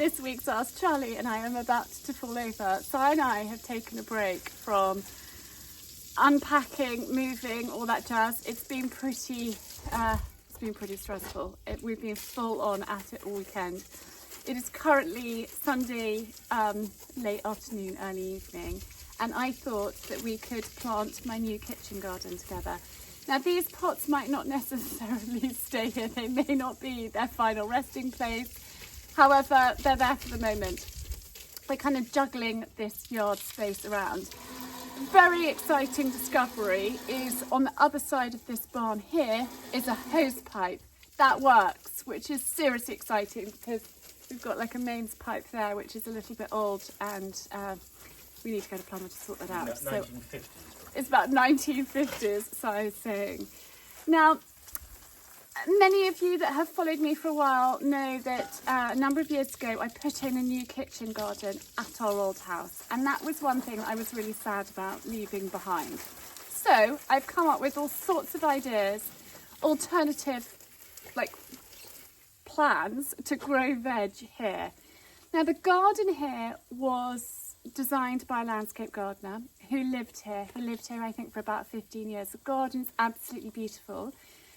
this week's Ask Charlie and I am about to fall over. Si and I have taken a break from unpacking, moving, all that jazz. It's been pretty stressful. We've been full on at it all weekend. It is currently Sunday, late afternoon, early evening, and I thought that we could plant my new kitchen garden together. Now these pots might not necessarily stay here, they may not be their final resting place, however they're there for the moment. We're kind of juggling this yard space around. Very exciting discovery is on the other side of this barn here is a hose pipe that works, which is seriously exciting because we've got like a mains pipe there which is a little bit old and we need to go to plumber to sort that out. About 1950s. It's about 1950s, so I was saying. Now, many of you that have followed me for a while know that a number of years ago I put in a new kitchen garden at our old house, and that was one thing I was really sad about leaving behind. So I've come up with all sorts of ideas, alternative plans to grow veg here. Now the garden here was designed by a landscape gardener who lived here. He lived here I think for about 15 years. The garden's absolutely beautiful.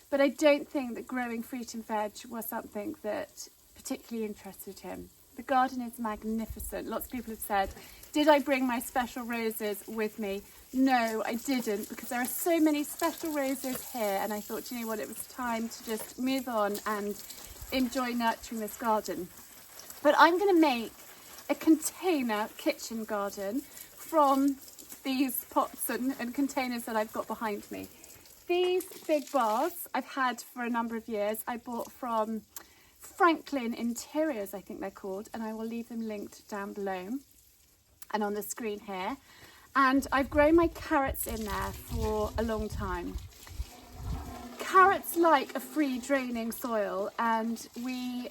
But I don't think that growing fruit and veg was something that particularly interested him. The garden is magnificent. Lots of people have said, did I bring my special roses with me? No, I didn't, because there are so many special roses here. And I thought, you know what, it was time to just move on and enjoy nurturing this garden. But I'm going to make a container kitchen garden from these pots and containers that I've got behind me. These big baths I've had for a number of years. I bought from Franklin Interiors, I think they're called, and I will leave them linked down below and on the screen here. And I've grown my carrots in there for a long time. Carrots like a free draining soil, and we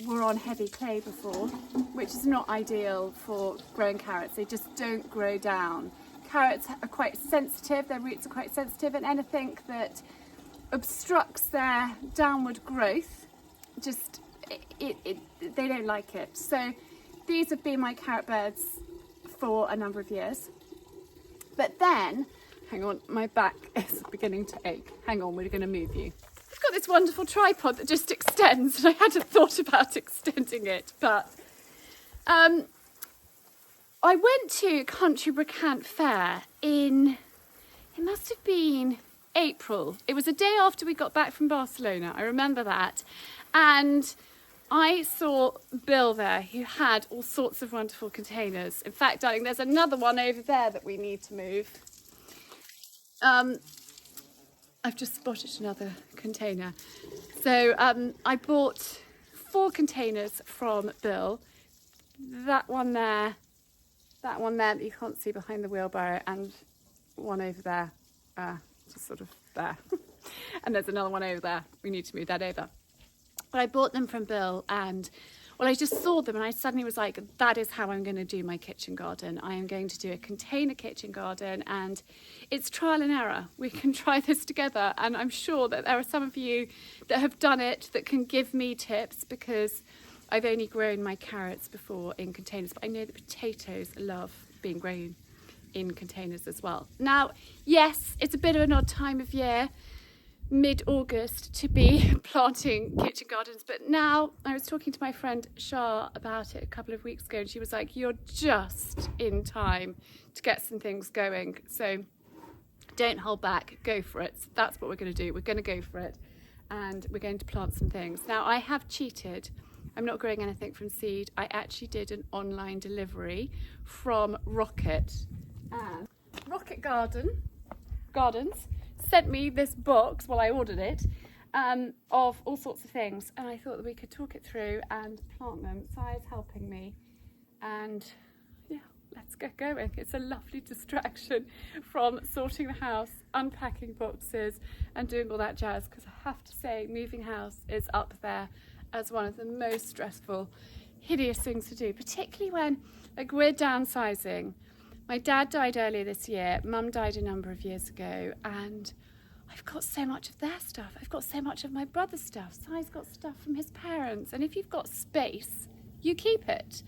were on heavy clay before, which is not ideal for growing carrots. They just don't grow down. Carrots are quite sensitive, their roots are quite sensitive, and anything that obstructs their downward growth, they don't like it. So these have been my carrot beds for a number of years. But then, hang on, my back is beginning to ache. Hang on, we're going to move you. I've got this wonderful tripod that just extends, and I hadn't thought about extending it, but I went to Country Bracant Fair it must have been April. It was a day after we got back from Barcelona, I remember that. And I saw Bill there who had all sorts of wonderful containers. In fact, darling, there's another one over there that we need to move. I've just spotted another container. So I bought 4 containers from Bill. That one there that you can't see behind the wheelbarrow, and one over there, just sort of there. And there's another one over there. We need to move that over. But I bought them from Bill, and well, I just saw them and I suddenly was like, that is how I'm going to do my kitchen garden. I am going to do a container kitchen garden, and it's trial and error. We can try this together, and I'm sure that there are some of you that have done it that can give me tips, because I've only grown my carrots before in containers, but I know that potatoes love being grown in containers as well. Now, yes, it's a bit of an odd time of year, mid-August, to be planting kitchen gardens, but now I was talking to my friend Shah about it a couple of weeks ago, and she was like, you're just in time to get some things going, so don't hold back, go for it. So that's what we're going to do. We're going to go for it, and we're going to plant some things. Now, I have cheated. I'm not growing anything from seed. I actually did an online delivery from Rocket. And Rocket Gardens sent me this box, well, I ordered it, of all sorts of things. And I thought that we could talk it through and plant them. Si's helping me. And yeah, let's get going. It's a lovely distraction from sorting the house, unpacking boxes and doing all that jazz. Because I have to say, moving house is up there as one of the most stressful, hideous things to do, particularly when we're downsizing. My dad died earlier this year, Mum died a number of years ago, and I've got so much of their stuff. I've got so much of my brother's stuff. Si's got stuff from his parents. And if you've got space, you keep it.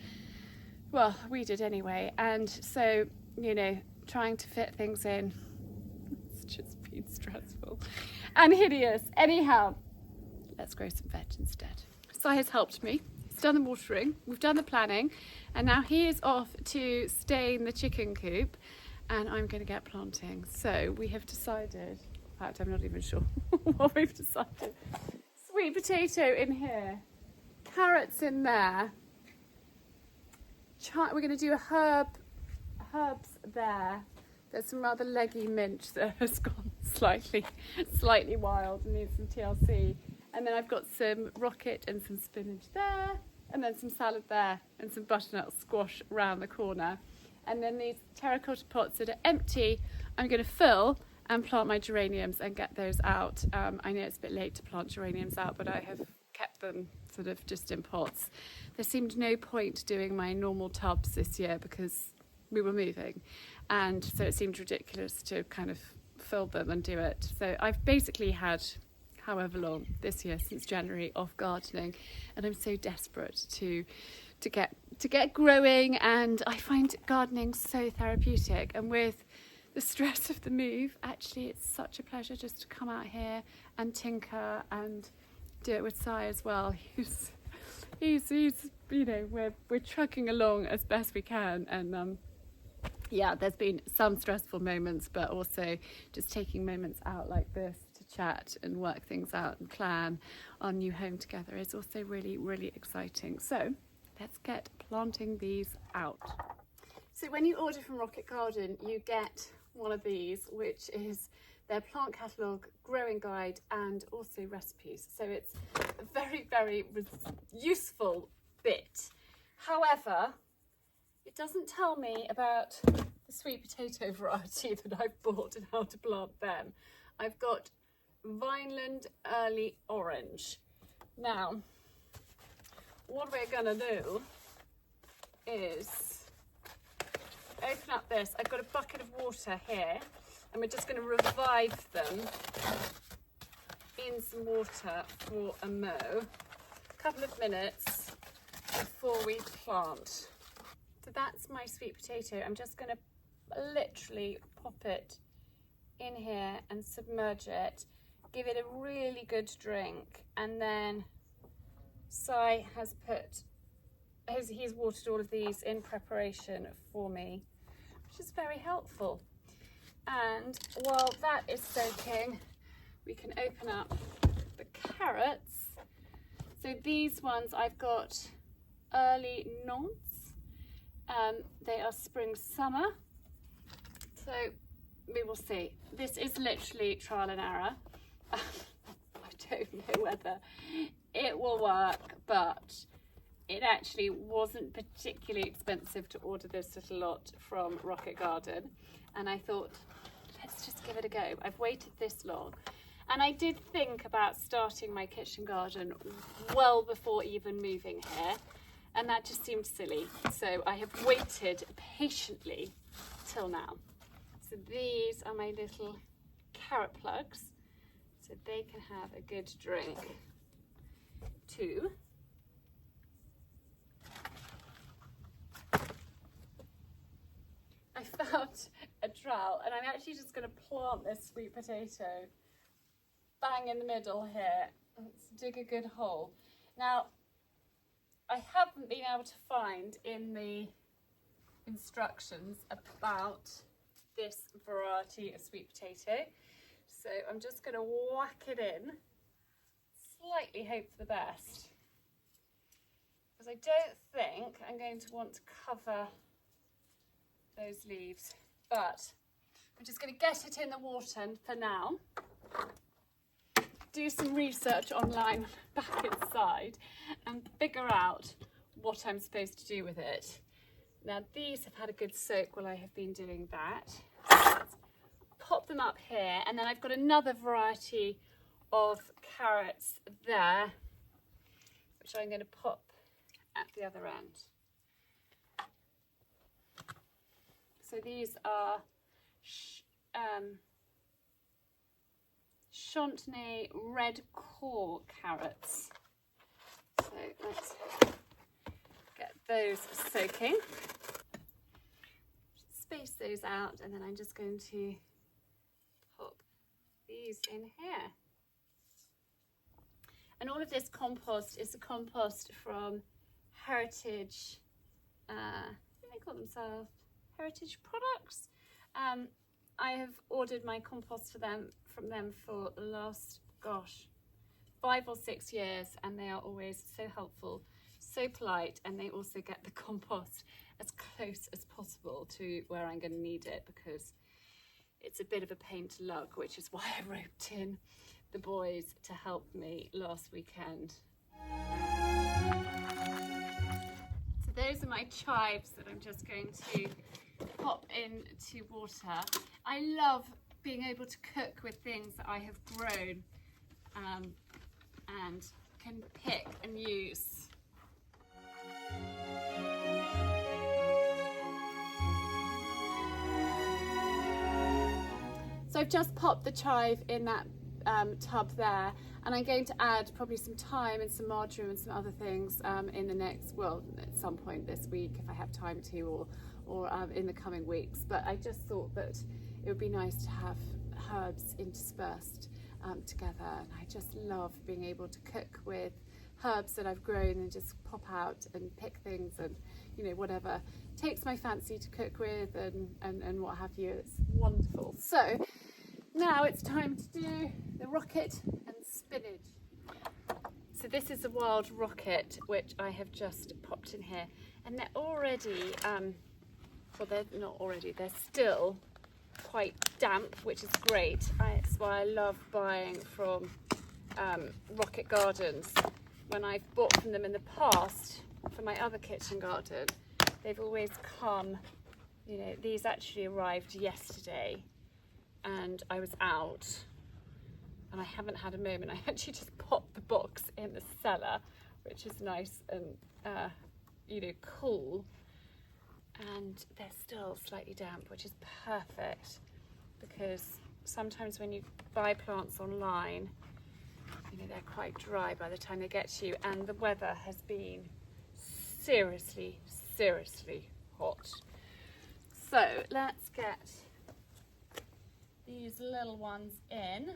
Well, we did anyway. And so, you know, trying to fit things in, it's just been stressful and hideous. Anyhow, let's grow some veg instead. Si has helped me. He's done the watering, we've done the planning, and now he is off to stain the chicken coop, and I'm going to get planting. So we have decided, in fact, I'm not even sure what we've decided. Sweet potato in here, carrots in there. We're going to do herbs there. There's some rather leggy mint that has gone slightly wild and needs some TLC. And then I've got some rocket and some spinach there, and then some salad there, and some butternut squash around the corner. And then these terracotta pots that are empty, I'm going to fill and plant my geraniums and get those out. I know it's a bit late to plant geraniums out, but I have kept them sort of just in pots. There seemed no point doing my normal tubs this year because we were moving, and so it seemed ridiculous to kind of fill them and do it. So I've basically had however long this year, since January, off gardening, and I'm so desperate to get growing, and I find gardening so therapeutic. And with the stress of the move, actually it's such a pleasure just to come out here and tinker and do it with Si as well. He's you know, we're trucking along as best we can, and yeah, there's been some stressful moments, but also just taking moments out like this to chat and work things out and plan our new home together is also really, really exciting. So let's get planting these out. So when you order from Rocket Garden, you get one of these, which is their plant catalogue, growing guide, and also recipes. So it's a very, very useful bit. However, it doesn't tell me about the sweet potato variety that I've bought and how to plant them. I've got Vineland Early Orange. Now, what we're gonna do is open up this. I've got a bucket of water here, and we're just gonna revive them in some water for a couple of minutes before we plant. So that's my sweet potato. I'm just going to literally pop it in here and submerge it, give it a really good drink, and then Si has he's watered all of these in preparation for me, which is very helpful. And while that is soaking, we can open up the carrots. So these ones I've got early nonce. They are spring summer, so we will see. This is literally trial and error. I don't know whether it will work, but it actually wasn't particularly expensive to order this little lot from Rocket Garden, and I thought, let's just give it a go. I've waited this long, and I did think about starting my kitchen garden well before even moving here, and that just seemed silly. So I have waited patiently till now. So these are my little carrot plugs, so they can have a good drink too. I found a trowel, and I'm actually just going to plant this sweet potato bang in the middle here. Let's dig a good hole. Now, I haven't been able to find in the instructions about this variety of sweet potato, so I'm just going to whack it in, slightly hope for the best, because I don't think I'm going to want to cover those leaves, but I'm just going to get it in the water for now, do some research online back inside and figure out what I'm supposed to do with it. Now these have had a good soak while I have been doing that. Let's pop them up here, and then I've got another variety of carrots there, which I'm going to pop at the other end. So these are Chantenay red core carrots. So let's those soaking. Space those out, and then I'm just going to pop these in here. And all of this compost is a compost from Heritage, what do they call themselves? Heritage Products. I have ordered my compost from them for the last, 5 or 6 years, and they are always so helpful, so polite, and they also get the compost as close as possible to where I'm going to need it, because it's a bit of a pain to lug, which is why I roped in the boys to help me last weekend. So those are my chives that I'm just going to pop into water. I love being able to cook with things that I have grown and can pick and use. So I've just popped the chive in that tub there, and I'm going to add probably some thyme and some marjoram and some other things in the next, well, at some point this week if I have time to, or in the coming weeks. But I just thought that it would be nice to have herbs interspersed together, and I just love being able to cook with herbs that I've grown and just pop out and pick things, and whatever takes my fancy to cook with and what have you. It's wonderful. So now it's time to do the rocket and spinach. So this is a wild rocket which I have just popped in here, and they're already they're not already, they're still quite damp, which is great. That's why I love buying from Rocket Gardens. When I've bought from them in the past for my other kitchen garden, they've always come, these actually arrived yesterday, and I was out and I haven't had a moment. I actually just popped the box in the cellar, which is nice and cool, and they're still slightly damp, which is perfect, because sometimes when you buy plants online, they're quite dry by the time they get to you, and the weather has been seriously hot. So let's get these little ones in.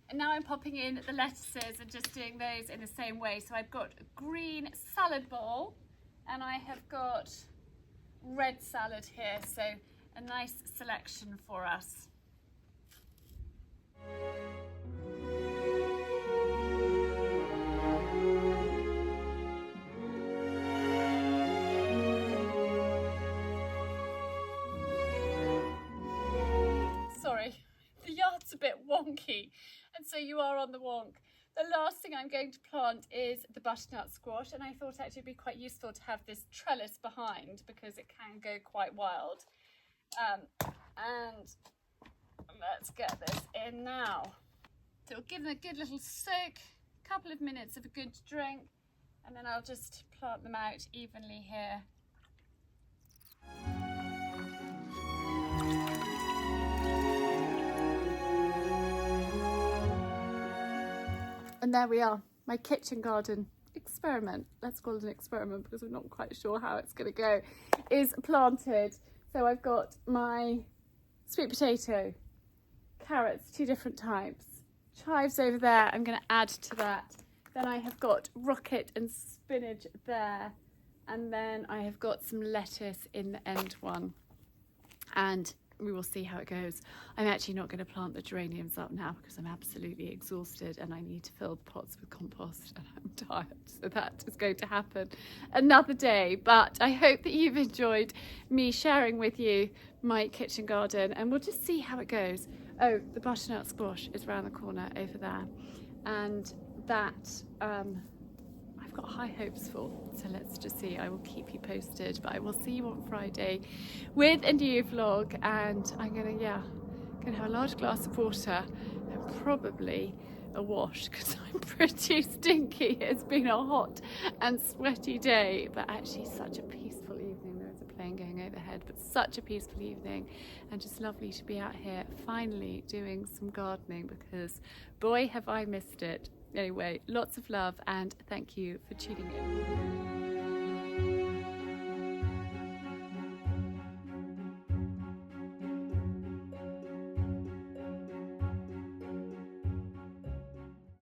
And now I'm popping in the lettuces and just doing those in the same way. So I've got a green salad bowl, and I have got red salad here, so a nice selection for us. Sorry, the yard's a bit wonky, and so you are on the wonk. The last thing I'm going to plant is the butternut squash, and I thought actually it'd be quite useful to have this trellis behind, because it can go quite wild. And let's get this in now. So we'll give them a good little soak, a couple of minutes of a good drink, and then I'll just plant them out evenly here. And there we are, my kitchen garden experiment, let's call it an experiment because I'm not quite sure how it's going to go, is planted. So I've got my sweet potato, carrots, 2 different types, chives over there, I'm going to add to that. Then I have got rocket and spinach there, and then I have got some lettuce in the end one, and we will see how it goes. I'm actually not going to plant the geraniums up now because I'm absolutely exhausted and I need to fill the pots with compost, and I'm tired, so that is going to happen another day. But I hope that you've enjoyed me sharing with you my kitchen garden, and we'll just see how it goes. Oh, the butternut squash is around the corner over there, and that I've got high hopes for, so let's just see. I will keep you posted, but I will see you on Friday with a new vlog, and I'm gonna have a large glass of water and probably a wash because I'm pretty stinky. It's been a hot and sweaty day, but actually such a peaceful evening. There's a place plane going overhead, but such a peaceful evening and just lovely to be out here finally doing some gardening, because boy have I missed it. Anyway, lots of love and thank you for tuning in.